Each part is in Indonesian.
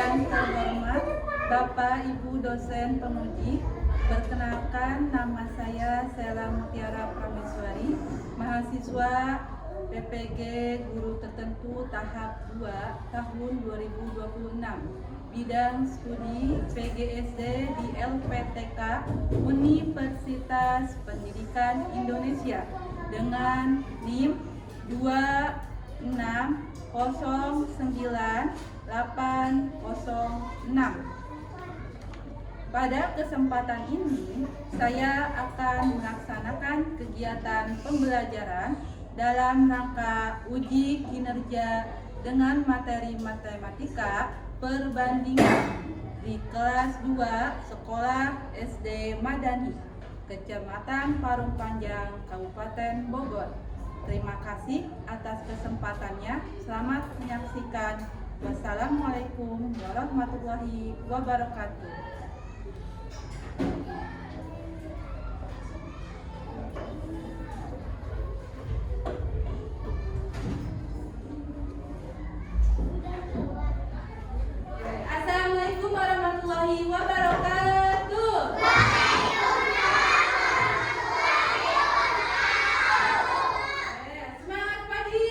yang terhormat Bapak Ibu dosen penguji, perkenalkan nama saya Sela Mutiara Prameswari, mahasiswa PPG Guru Tertentu tahap 2 tahun 2026, bidang studi PGSD di LPTK Universitas Pendidikan Indonesia dengan NIM 2609806. Pada kesempatan ini, saya akan melaksanakan kegiatan pembelajaran dalam rangka uji kinerja dengan materi matematika perbandingan di kelas 2 Sekolah SD Madani, Kecamatan Parung Panjang, Kabupaten Bogor. Terima kasih atas kesempatannya. Selamat menyaksikan. Wassalamualaikum warahmatullahi wabarakatuh. Assalamualaikum warahmatullahi wabarakatuh. Semangat pagi.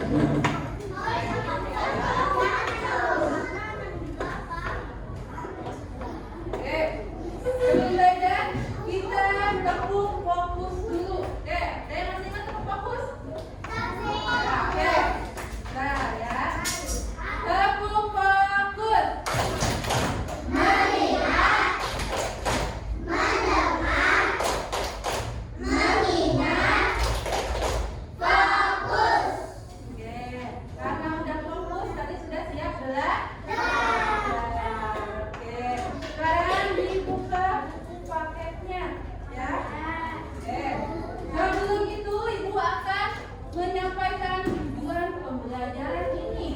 Oke, sebelum belajar kita tepuk fokus dulu. Oke, ada yang masih ingat tepuk fokus? Oke, nah ya, tepuk fokus. Melihat, mendengar, mengingat, fokus. Oke, karena udah fokus tadi sudah siap belajar. Oke, sekarang dibuka buku paketnya ya. Oke, sebelum itu ibu akan menyampaikan tujuan pembelajaran ini.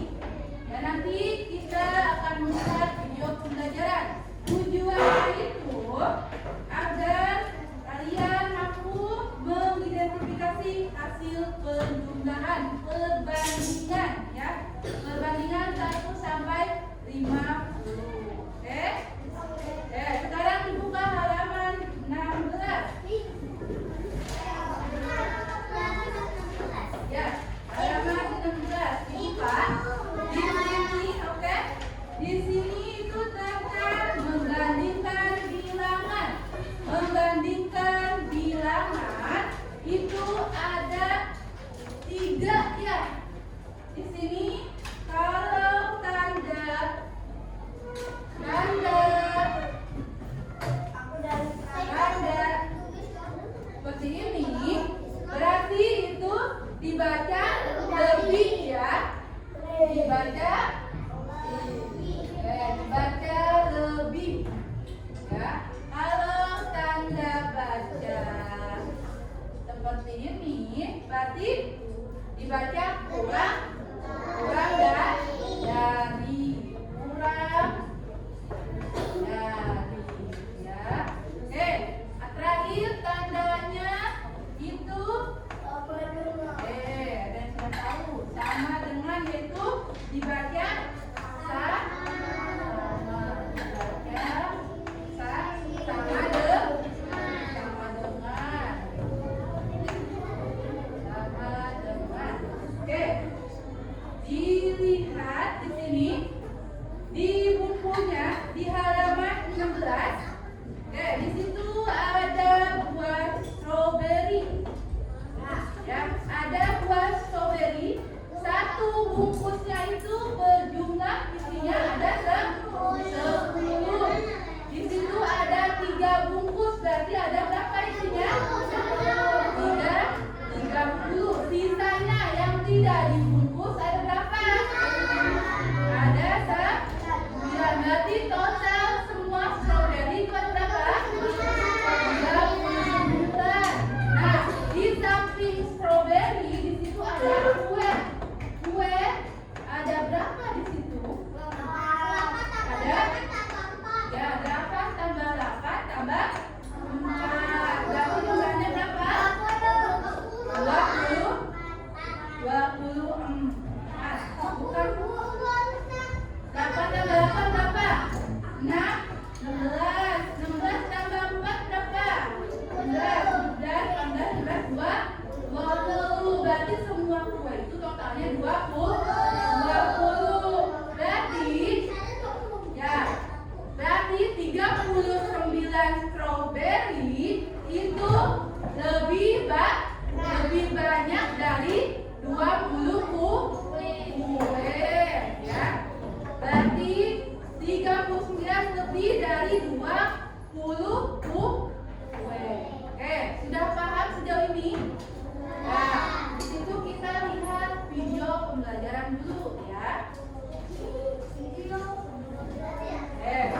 Dan nanti kita akan melihat video pembelajaran. Tujuannya itu agar kalian mampu mengidentifikasi hasil penjumlahan perbandingan ya. Perbandingan 1 sampai 50. Oke? Sekarang dibuka halaman 16. Ya, halaman 16 dibuka. Di sini, oke? Di sini itu tentang membandingkan bilangan. Membandingkan bilangan itu ada 3 ya. Di sini kalau tanda seperti ini berarti itu dibaca lebih ya. Dibaca lebih ya. Kalau tanda baca seperti ini berarti dibaca kurang dari kurang dari ya. Oke, terakhir tandanya itu ada yang sudah tahu sama dengan yaitu dibaca Oke, dilihat di sini di bukunya di halaman 16. Oke, di situ ada buah stroberi. Ya, ada buah stroberi. Satu bungkusnya itu berjumlah isinya ada 10. Di situ ada 3 bungkus, berarti ada berapa isinya? 30. Sisanya yang tidak dibungkus ada berapa? Ada 9. Berarti total semua stroberi itu ada berapa? 30 bulan. Nah, di samping stroberi di situ ada kue. Kue ada berapa di situ? Ada? Ya, 8 tambah 8 tambah 4. Berarti jumlahnya berapa? 24. Bukan 8 tambah 8 berapa? 16. 16 tambah 4 berapa? 11. 11 tambah 20. Berarti semua kue itu totalnya 20. Berarti 39 stroberi itu lebih banyak dari 20 kue ya. Berarti 39 lebih dari 20 kue. Oke, sudah paham sejauh ini? Nah, di situ kita lihat video pembelajaran dulu ya. Bentar.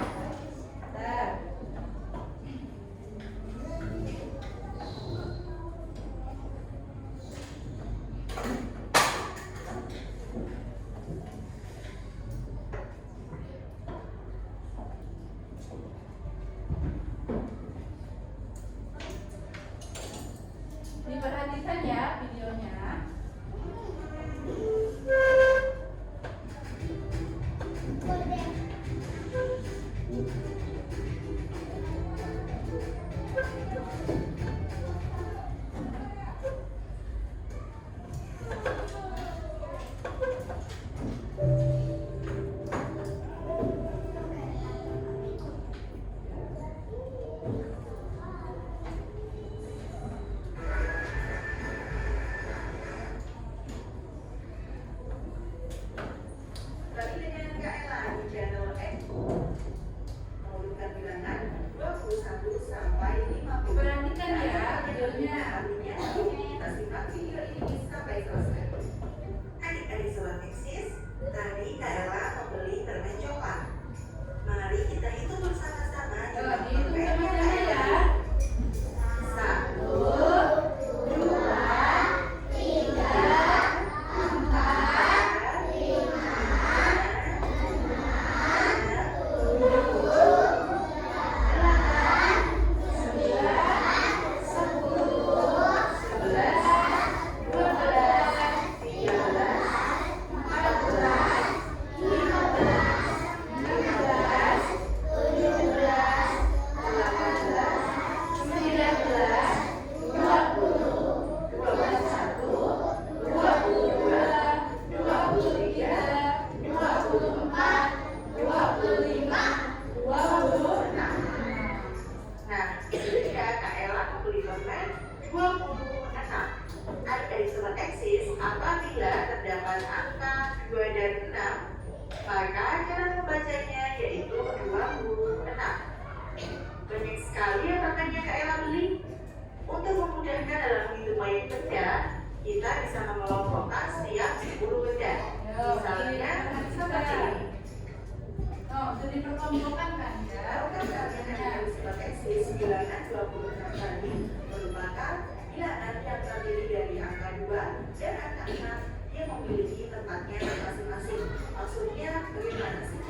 Diperhatikan ya videonya. Maka cara membacanya yaitu 26. Banyak sekali yang makanya Kak Ella beli. Untuk memudahkan dalam menghitung benda, kita bisa mengelompokkan setiap 10 benda. Misalnya seperti ini. Oh, jadi perkelompokkan kan ya? Kalau kalian ada sebagai sisi bilangan 26 tadi merupakan bilangan yang terdiri dari angka 2 dan angka 6 yang memiliki tempatnya masing-masing. Maksudnya bagaimana sih?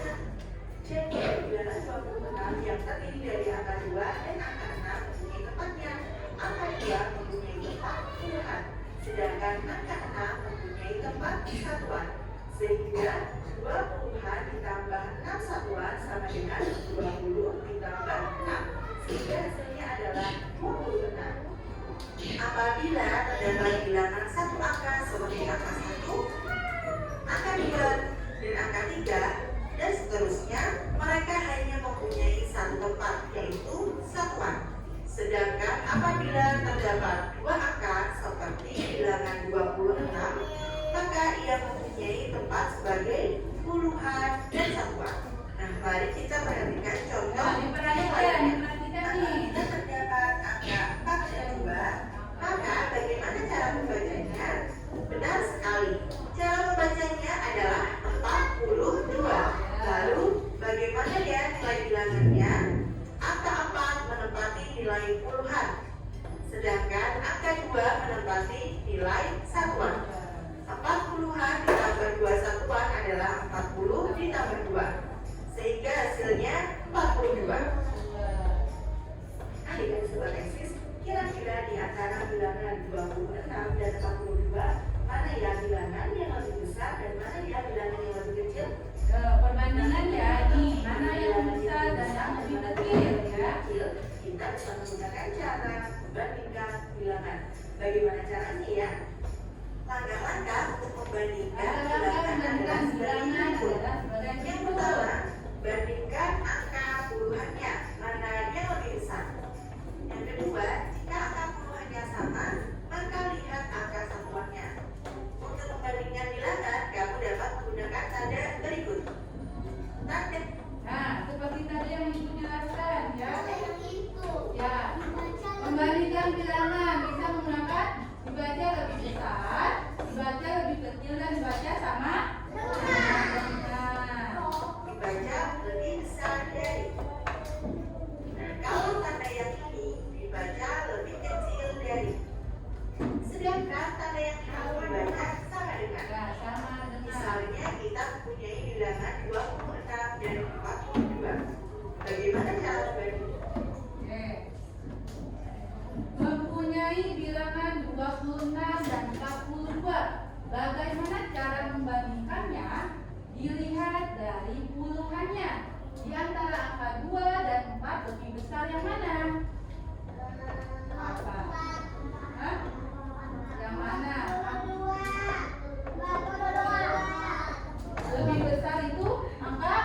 Jadi bilangan 26 yang terdiri dari angka 2 dan angka 6 mempunyai tempatnya. Angka 2 mempunyai tempat puluhan, sedangkan angka 6 mempunyai tempat satuan. Sehingga 20-an ditambah 6 satuan sama dengan 20 ditambah 6. Sehingga hasilnya adalah 26. Apabila terdapat bilangan satu angka seperti angka 1, angka 2, dan angka 3, dan seterusnya, mereka hanya mempunyai satu tempat, yaitu satuan. Sedangkan apabila terdapat dua angka seperti bilangan 26, maka ia mempunyai tempat sebagai puluhan dan satuan. Nah, mari kita perhatikan contoh. Nah, diperhatikan nih. Kita terdapat angka 4 dan 2, maka bagaimana cara membacanya? Benar sekali. Cara membacanya adalah 42. Lalu, bagaimana ya nilai bilangannya? Angka 4 menempati nilai puluhan, sedangkan angka 2 menempati nilai satuan. 40-an ditambah 2 satuan adalah 40 ditambah 2, sehingga hasilnya 42. Adik-adik sobat eksis, kira-kira di antara bilangan 26 dan 42, mana ya bilangan yang lebih besar dan mana ya bilangan yang lebih kecil? Perbandingan ya, nih mana yang besar dan yang lebih kecil ya. Kita bisa menggunakan cara membandingkan bilangan. Bagaimana caranya ya? Langkah-langkah untuk membandingkan bilangan adalah sebagai yang pertama, bandingkan angka puluhannya, mana yang lebih besar. Yang kedua, jika angka puluhannya sama, maka lihat angka satuannya. Untuk membandingkan bilangan, kamu dapat menggunakan tanda berikut. Tanda. Nah, seperti tadi yang Ibu jelaskan ya. Ya, membandingkan bilangan bisa menggunakan dibaca lebih besar, dibaca lebih kecil, dan dibaca sama. Dibaca lebih besar dari. Nah, kalau tanda yang ini dibaca lebih kecil dari. Sedangkan tanda yang ini dibaca sama dengan. Ya, sama dengan. Misalnya kita mempunyai bilangan 26 dan 42. Bagaimana cara membanding? Mempunyai bilangan 26 dan 42. Bagaimana cara membandingkannya? Dilihat dari puluhannya. Di antara angka 2 dan 4 lebih besar yang mana? Apa? Hah? Yang mana? Lebih besar itu angka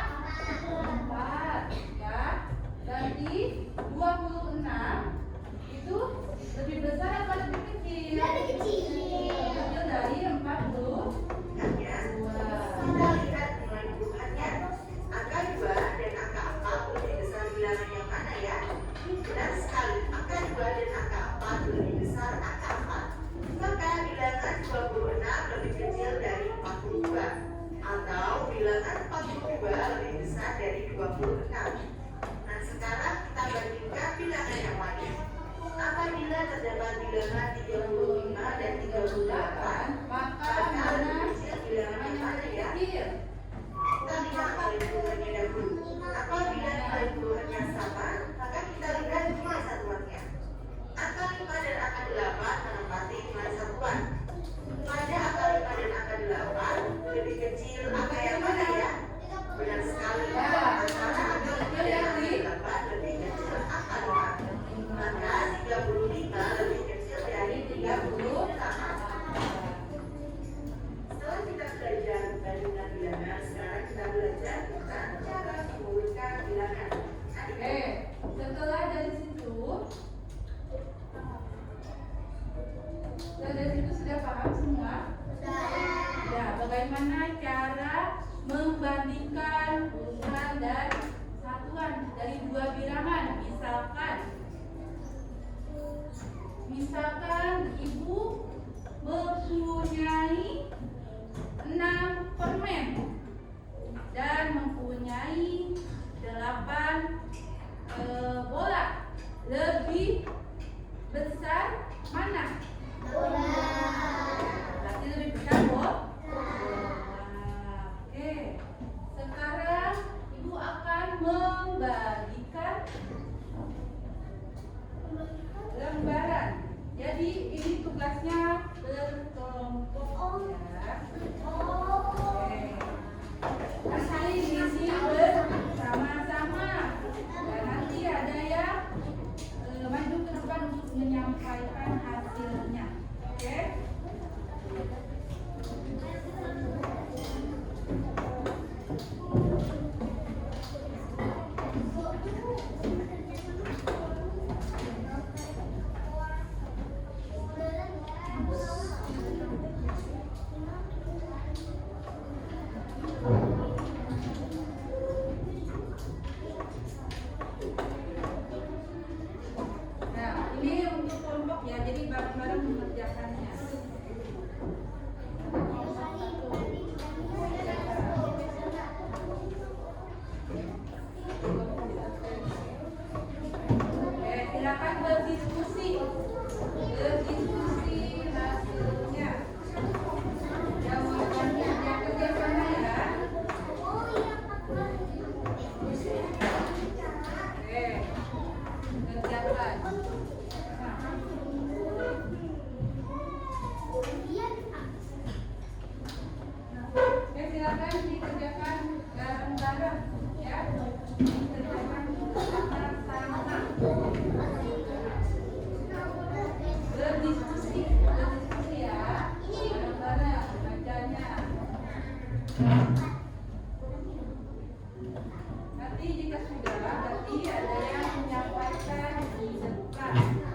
4 ya. Berarti 26 itu lebih besar apa lebih kecil? Lebih kecil dari 40. Hanya kita lihat nilai puluhannya. Angka 2 dan angka 4 lebih besar bilangan yang mana ya? Benar sekali, angka 2 dan angka 4 lebih besar angka 4. Maka bilangan 26 lebih kecil dari 42, atau bilangan 42 lebih besar dari 26. Nah, sekarang kita bandingkan bilangan yang lain. Apabila terdapat bilangan 35 dan 38, Maka mana kecil bilangan yang mana ya? kecil? Kita lihat nilai puluhannya dahulu. Apabila nilai puluhannya sama, maka kita lihat nilai satuannya. Angka 5 dan angka 8 menempati nilai satuan. Pada angka 5 dan angka 8 lebih kecil angka yang mana ya? Benar sekali. Antara angka 5 dan angka 8 lebih kecil angka 5. Maka 35 lebih kecil dari 38. Setelah kita belajar bandingkan bilangan, sekarang kita belajar tentang cara mengurutkan bilangan. Setelah dari situ sudah paham semua? Ya, bagaimana cara membandingkan urutan dan satuan dari dua bilangan. Misalkan ibu mempunyai 6 permen dan mempunyai 8 bola. Lebih besar mana? Bola. Berarti lebih besar bola. Oke. Sekarang ibu akan membagikan lembaran. Jadi ini tugasnya berkelompok ya. Oke. Nanti diisi bersama-sama. Dan nanti ada yang maju ke depan untuk menyampaikan hasilnya. Oke? Nah, ini untuk kelompok ya, jadi bareng-bareng mengerjakannya. Silakan berdiskusi hasilnya. Jawabannya yang kerja sama ya. Kerjakan. Silakan dikerjakan bareng-bareng ya. Kerjakan bersama-sama. Berdiskusi ya. Bareng-bareng bacanya. Nanti jika sudah, berarti ada yang menyampaikan di depan. Ya.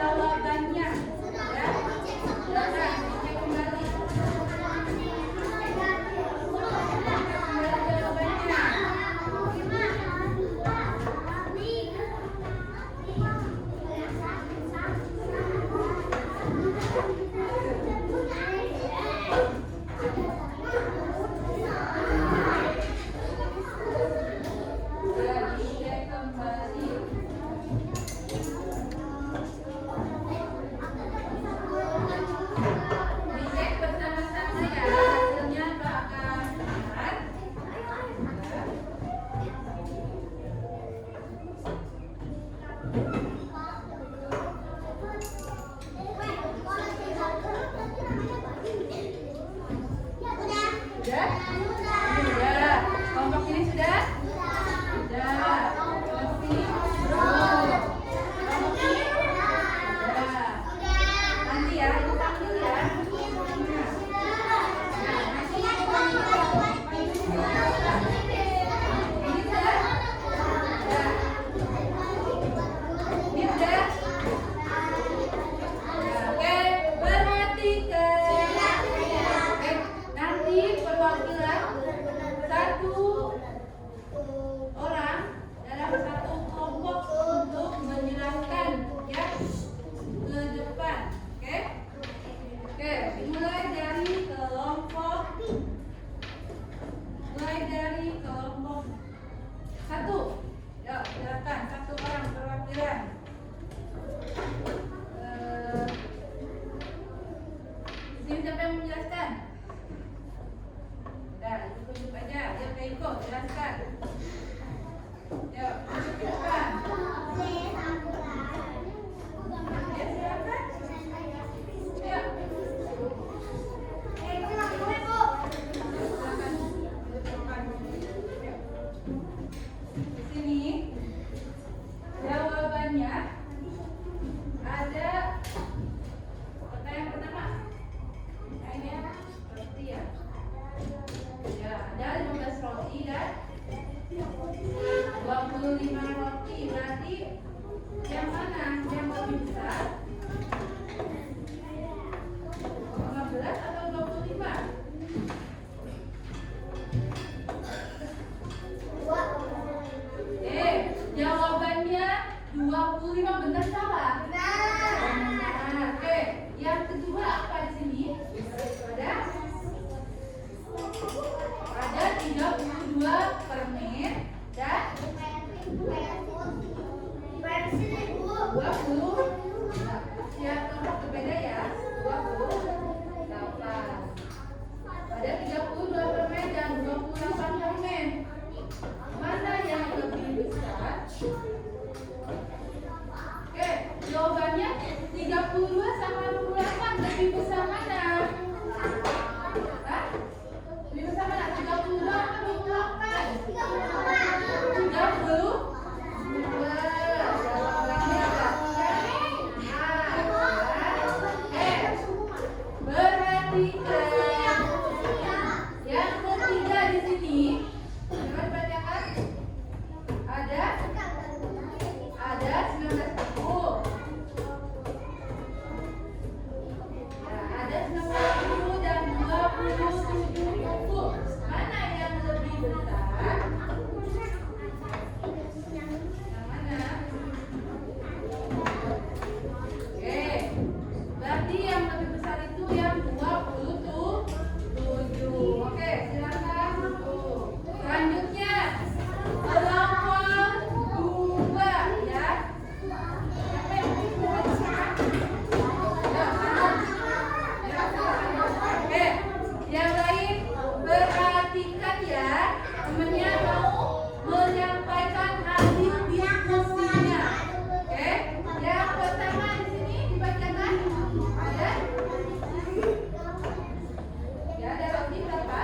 jawabannya. Ya, silakan dicek kembali. Dicek bersama-sama ya, hasilnya akan lihat. Sudah? Sudah. Kelompok ini sudah? Sudah. Kelompok ini? Belum. Kelompok ini? Sudah. Nanti ya, ibu panggil ya. Ini sudah? Sudah. Ini sudah? Oke, perhatikan. Oke, nanti perwakilan satu orang dalam satu kelompok untuk menjelaskan ya ke depan. Oke? Oke, mulai dari kelompok satu. Ya, silakan satu orang perwakilan. Di sini siapa yang menjelaskan? Dah, tunjuk aja. Ya, Keiko, jelaskan. Ya, tunjuk ke depan. Ya, silakan. Ya. Di sini jawabannya ada pertanyaan pertama. Ini roti ya. Ya, ada 15 roti dan 25 roti. Berarti yang mana yang lebih besar? 15 atau 25? Jawabannya 25, benar salah? Nah, oke. Yang kedua apa di sini? Ada 32 permen dan 20. Siap kelompok berbeda ya. 28. Ada 32 permen dan 28 permen. Mana yang lebih besar? Oke, jawabannya 32 sama 28. Lebih besar mana? Hah? Lebih besar mana? 32 atau 28? 32. Jawabannya perhatikan. Yang ketiga di sini, jangan bacakan. Ada 19 buku. Ya, ada 19 buku dan 27 buku. Mana yang lebih besar? Yang mana? Oke, berarti yang lebih besar itu yang 27. Oke, silakan. Selanjutnya kelompok 2 ya. Siapa yang mau bicara? Ya, oke, yang lain perhatikan ya. Temennya mau menyampaikan hasil diskusinya. Oke, yang pertama di sini dibacakan ada. Ya, ada roti berapa?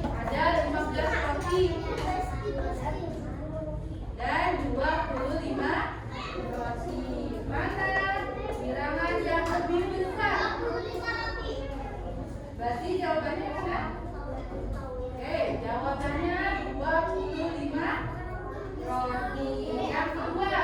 Ada 15 roti dan 25 roti. Mana bilangan yang lebih besar? Berarti jawabannya mana? Oke, jawabannya 25 roti. Yang kedua,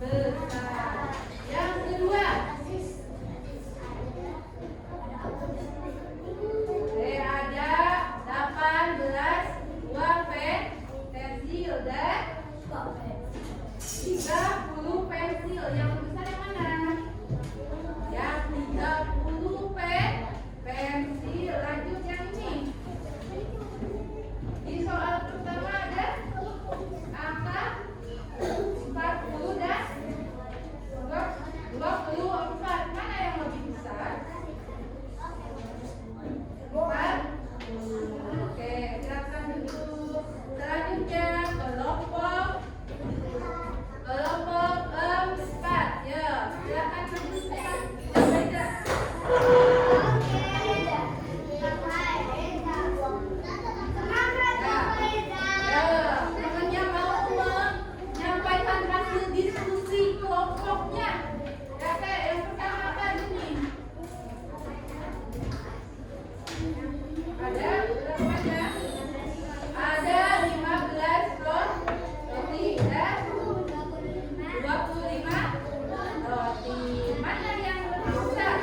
besar. Yang kedua, ada 18 buah pensil dan 30 pensil. Yang besar yang mana? Yang 30 pensil. Lanjut yang ini. Di soal pertama ada angka 40 dan 24. Mana yang lebih besar? 40. Oke, silakan duduk. Selanjutnya kelompok 4. Ya, silakan duduk. Baca. Temannya mau menyampaikan hasil diskusi kelompoknya. Ya, Teh, yang pertama apa ini? Ada berapa ya? Ada 15 roti dan 25 roti. Mana yang lebih besar?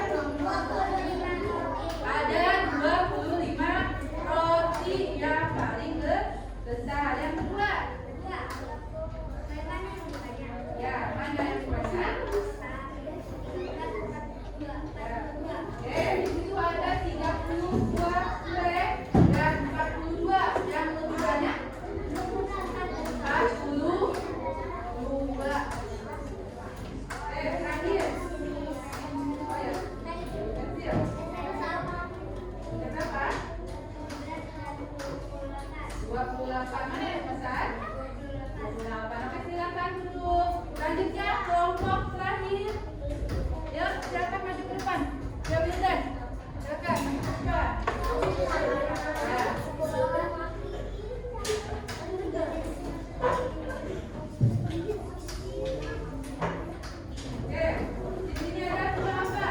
Ada 25 roti yang paling besar. Yang kedua, ya, mana yang banyak? Oke, di situ ada 30 buah kue dan 42. Yang lebih banyak 42. Terakhir. Oh ya, pensil. Kenapa? 28. Mana yang besar? 28. Oke, silakan duduk. Selanjutnya kelompok terakhir. Ya, silakan maju ke depan. Ya, Wildan. Silakan maju ke depan. Ya. Oke, di sini ada buah apa?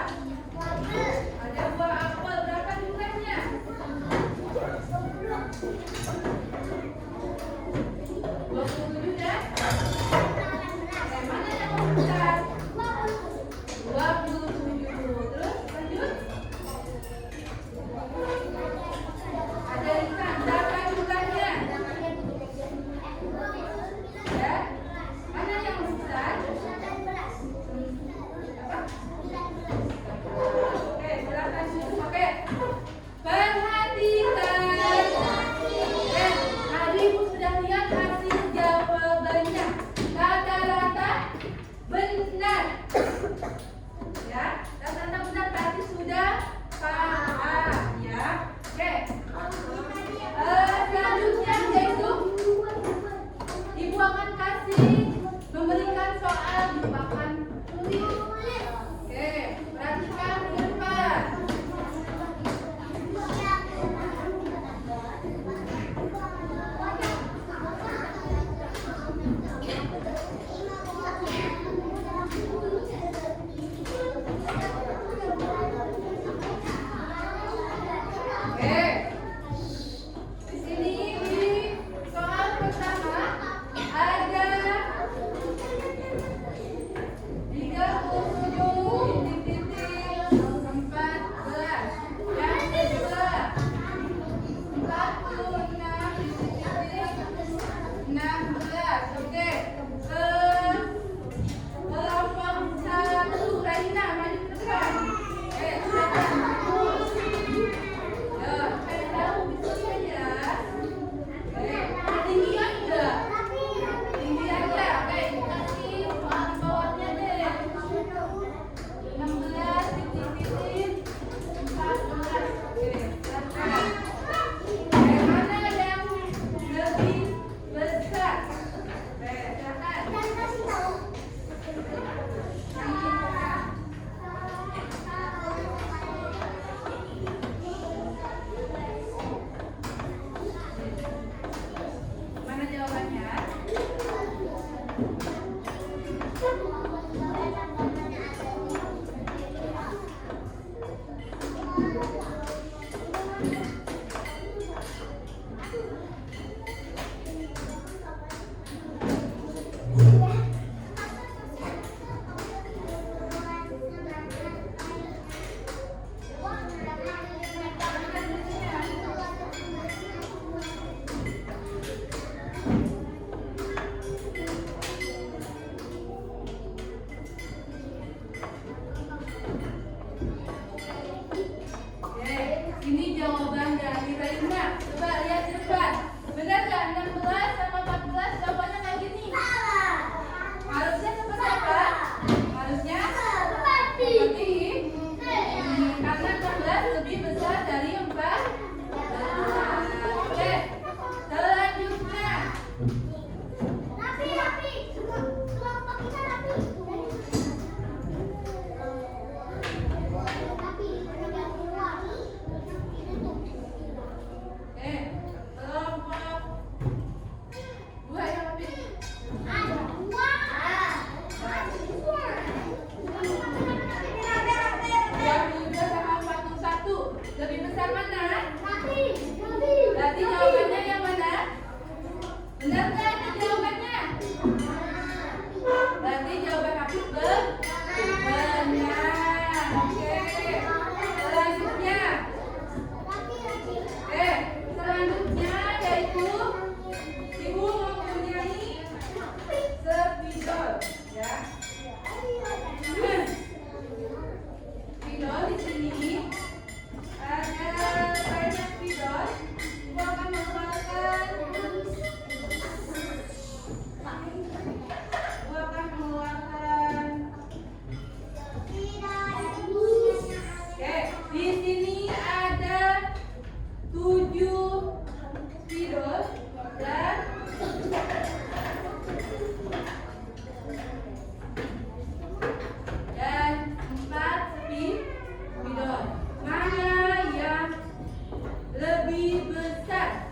Ada buah apel. Berapa jumlahnya? 27 dan? Mana yang lebih besar? 27. Terus lanjut. Ada ikan. Berapa jumlahnya? Ya. Mana yang lebih besar? Apa? Oke, silakan duduk. Oke. Perhatikan. Tadi Ibu sudah lihat hasil jawabannya. Rata-rata benar. Ya, rata-rata benar berarti sudah paham ya. Oke. Selanjutnya yaitu Ibu akan memberikan soal di papan tulis. Oke, perhatikan ke depan. Oke. Di sini di soal pertama ada 37,14. Yang kedua 46,16. Oke. Kelompok 1 Raina maju ke depan. Silakan. Ya, saya tahu bisa ya. Tinggian enggak? Tinggi aja. Oke, kasih bawahnya deh. 16 titik-titik 14. Oke, silakan. Mana yang lebih besar? Oke, silakan. Mana jawabannya? ya. Spidol di sini ada banyak spidol. Ibu akan mengeluarkan Oke, di sini ada 7 spidol dan 4 spidol. Mana yang lebih besar?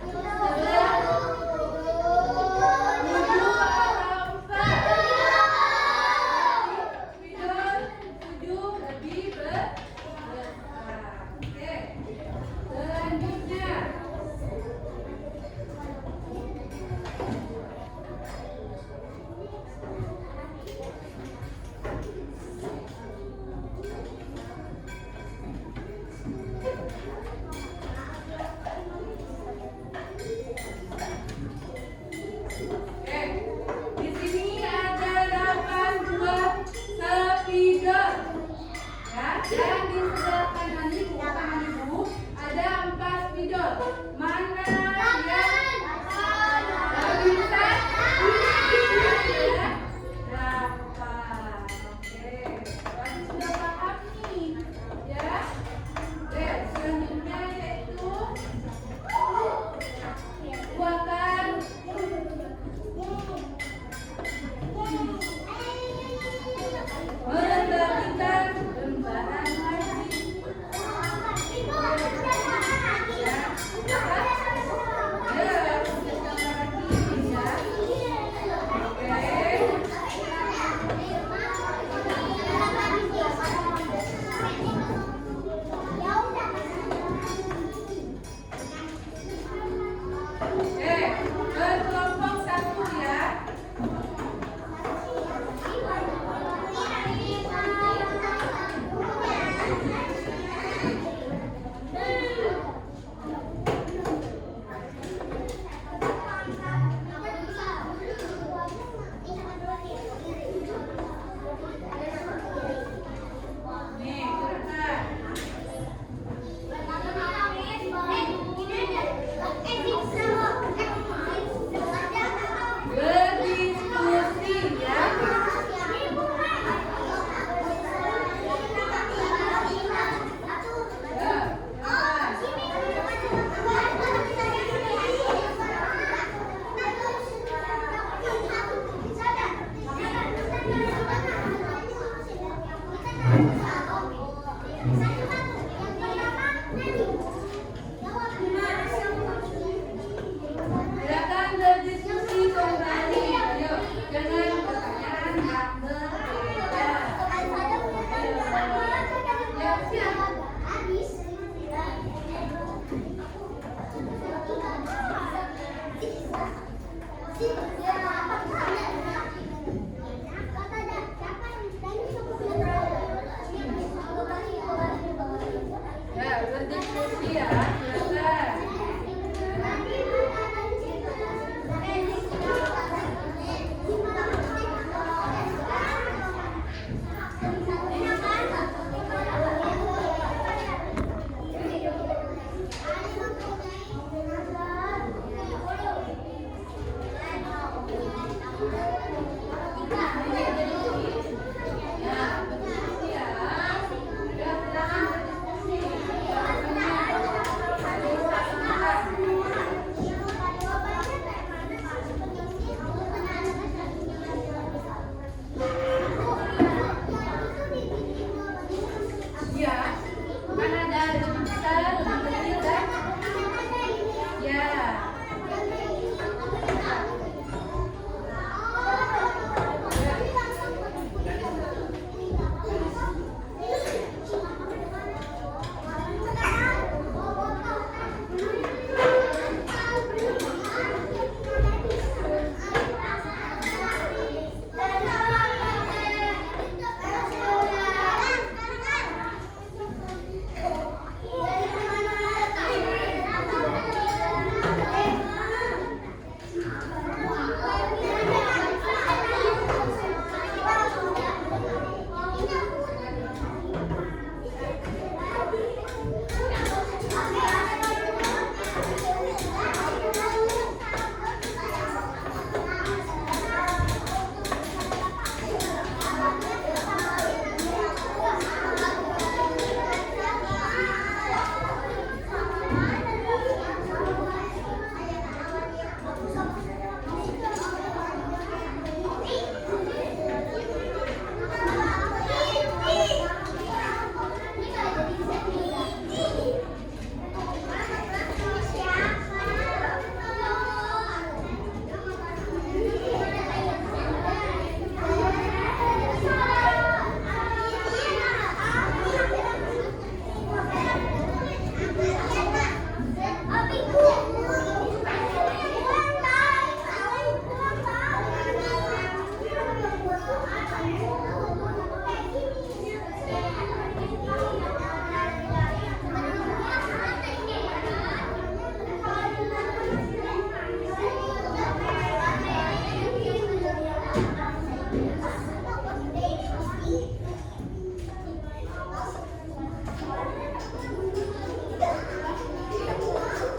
是，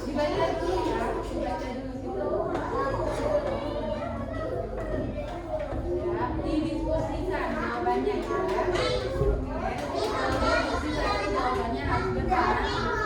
Dibaca dulu ya, dibaca dulu gitu. Ya, didiskusikan jawabannya ya. Oke. Diskusikan jawabannya harus benar. Ya.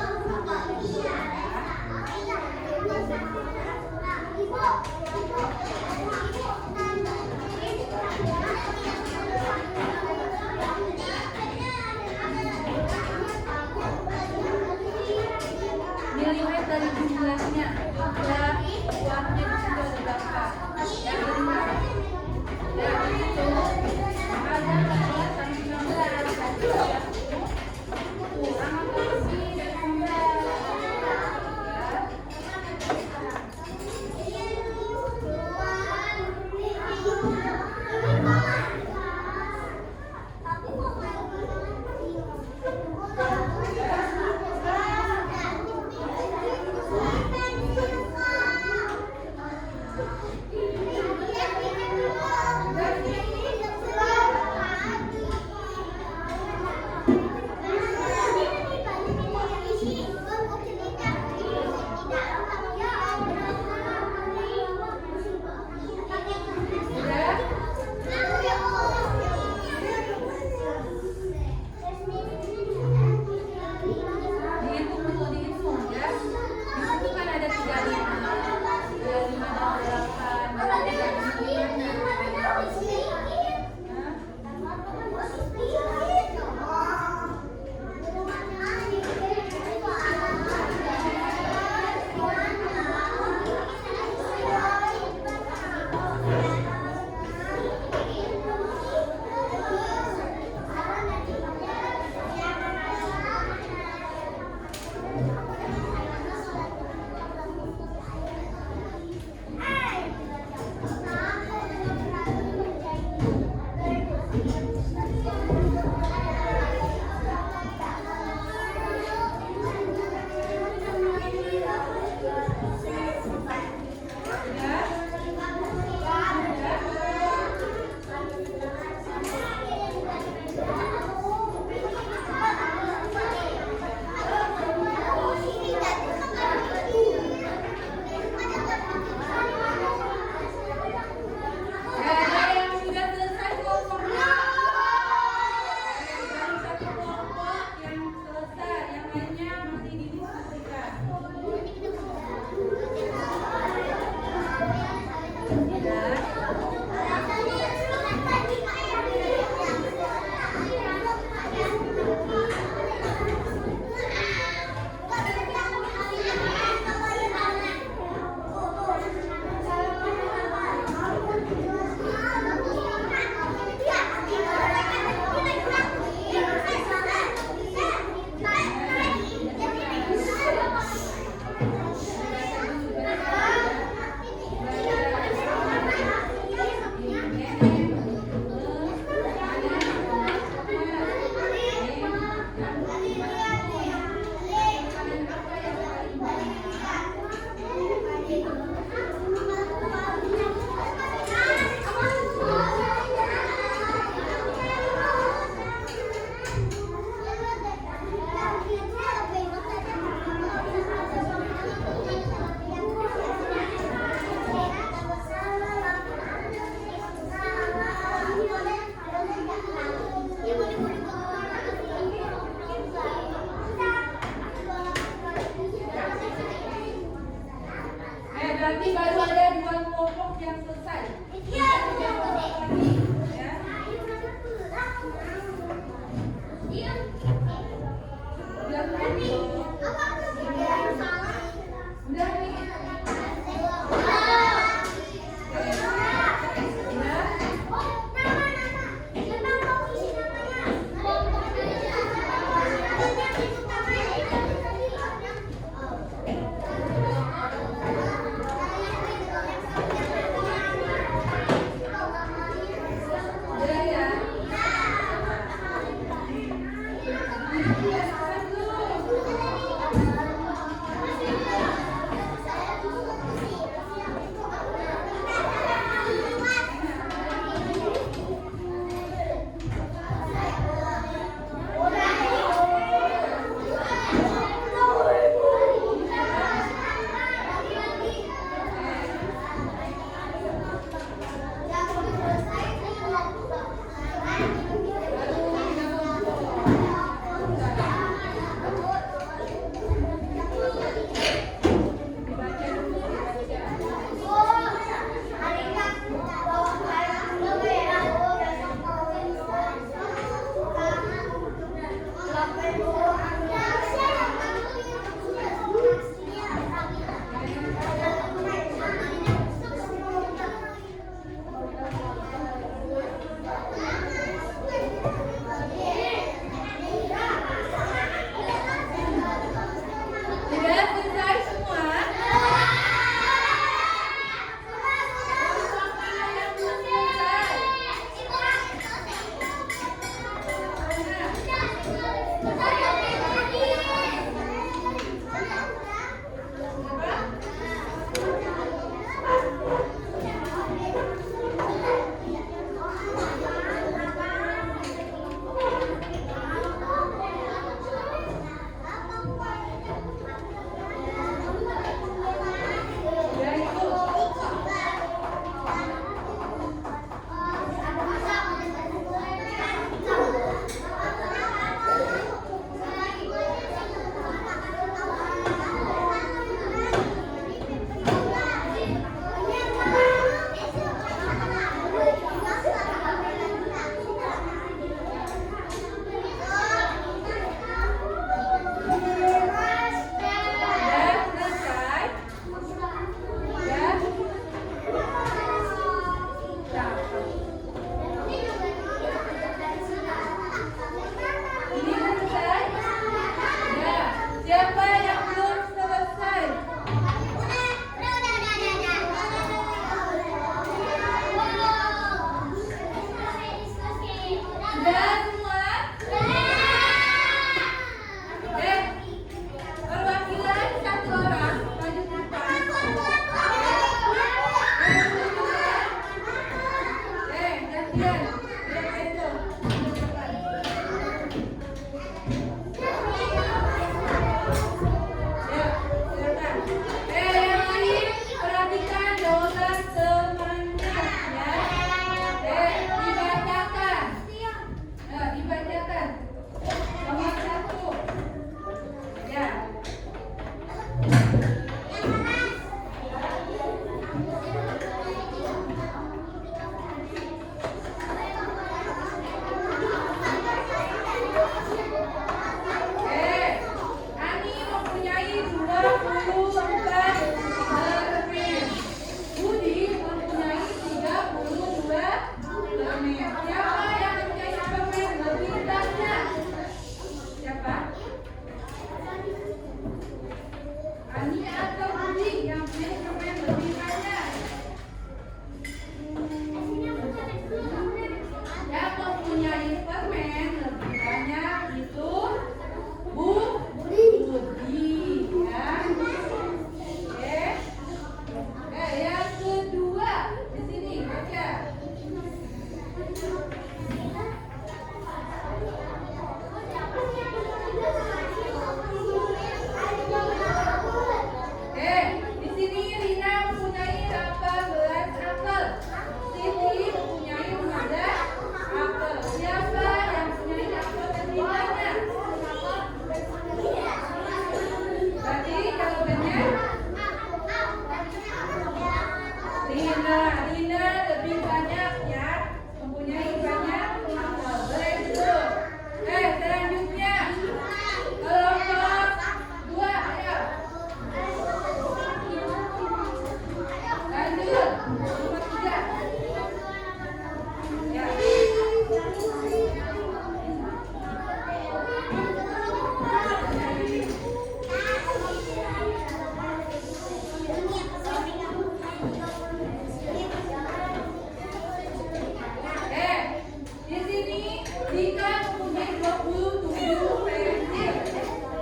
Dika mempunyai 27 pensil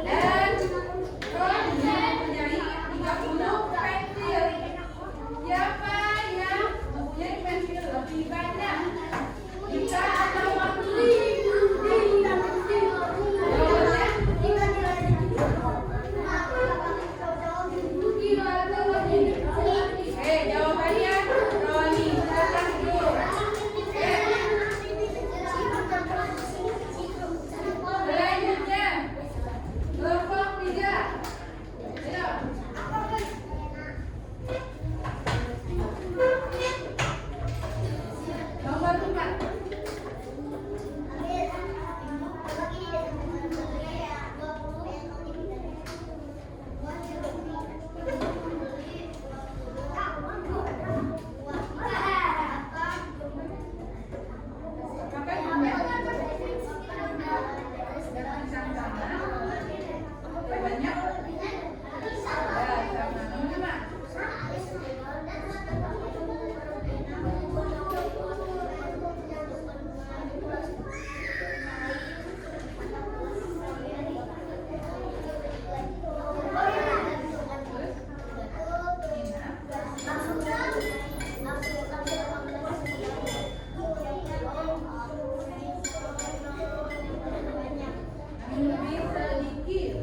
dan Roni mempunyai 30 pensil. Siapa yang mempunyai pensil lebih banyak? Dika atau Roni? Jawabannya Roni. Silakan duduk. Selanjutnya kelompok 3. Ayo. Nomor 4.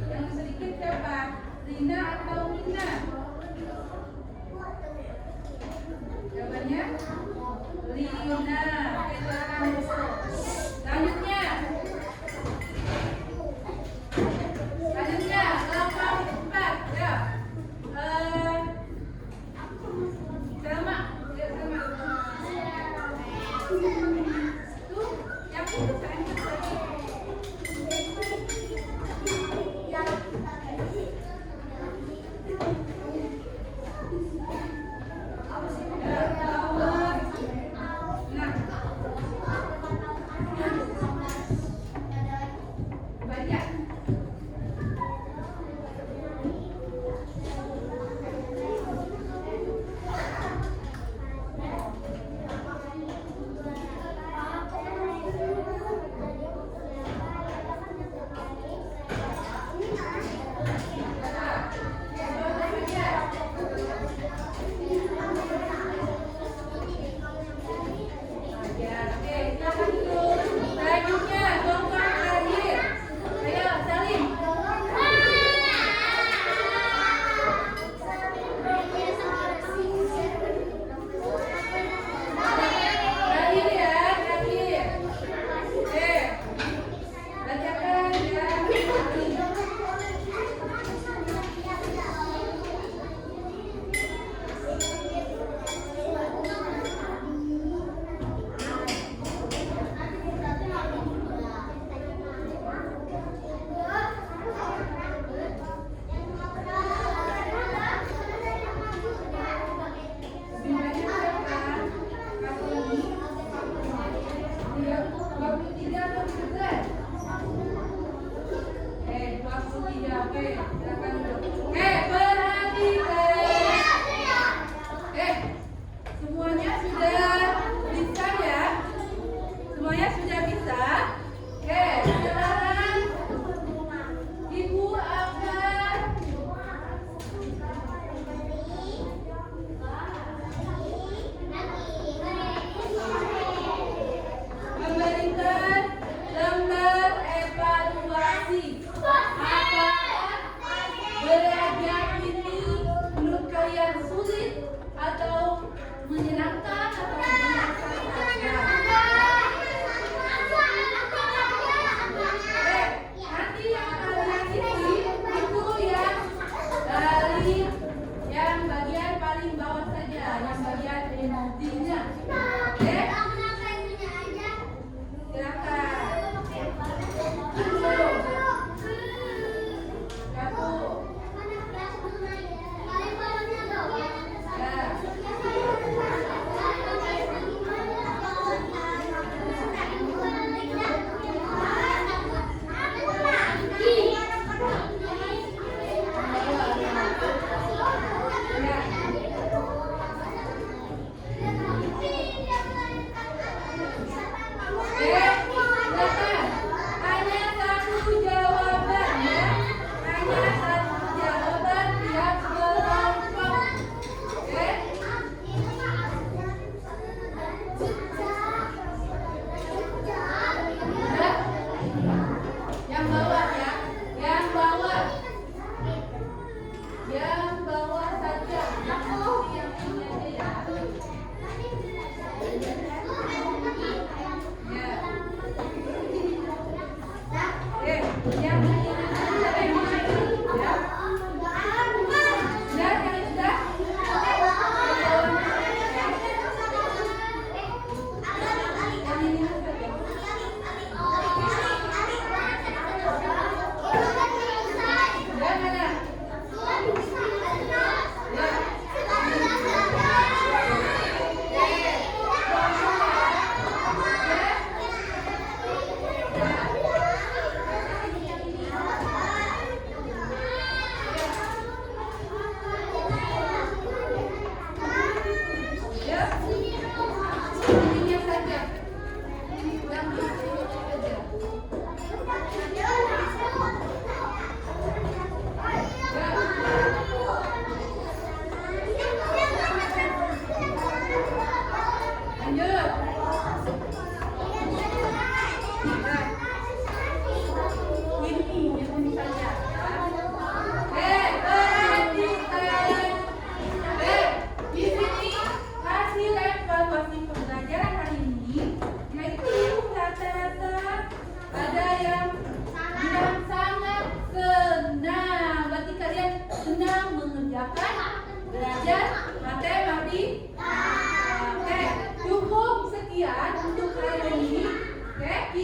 Yang sedikit siapa? Rina atau Nina? Jawabannya Rina. Oke, silakan. Selanjutnya kelompok 4. Ya. Selma. Ya, Selma. Tuh, yang itu saya lagi. Belajar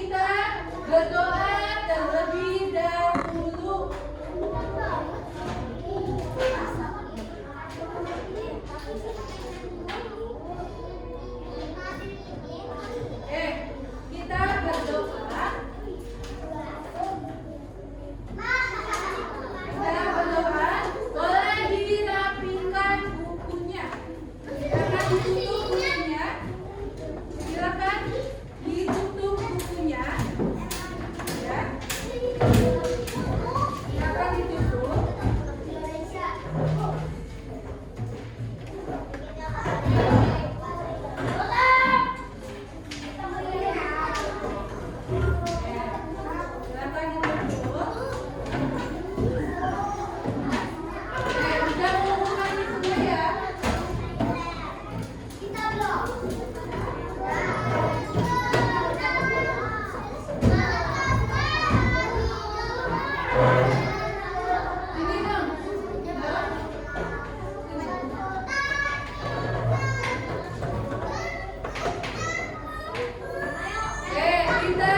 kita berdoa terlebih dahulu. Kita berdoa. Kita berdoa. Boleh dirapikan bukunya. Silakan ditutup bukunya. Silakan ditutup bukunya. Ya. Silakan ditutup. Silakan ditutup. Udah mengumpulkan bukunya ya. Ini dong. Kita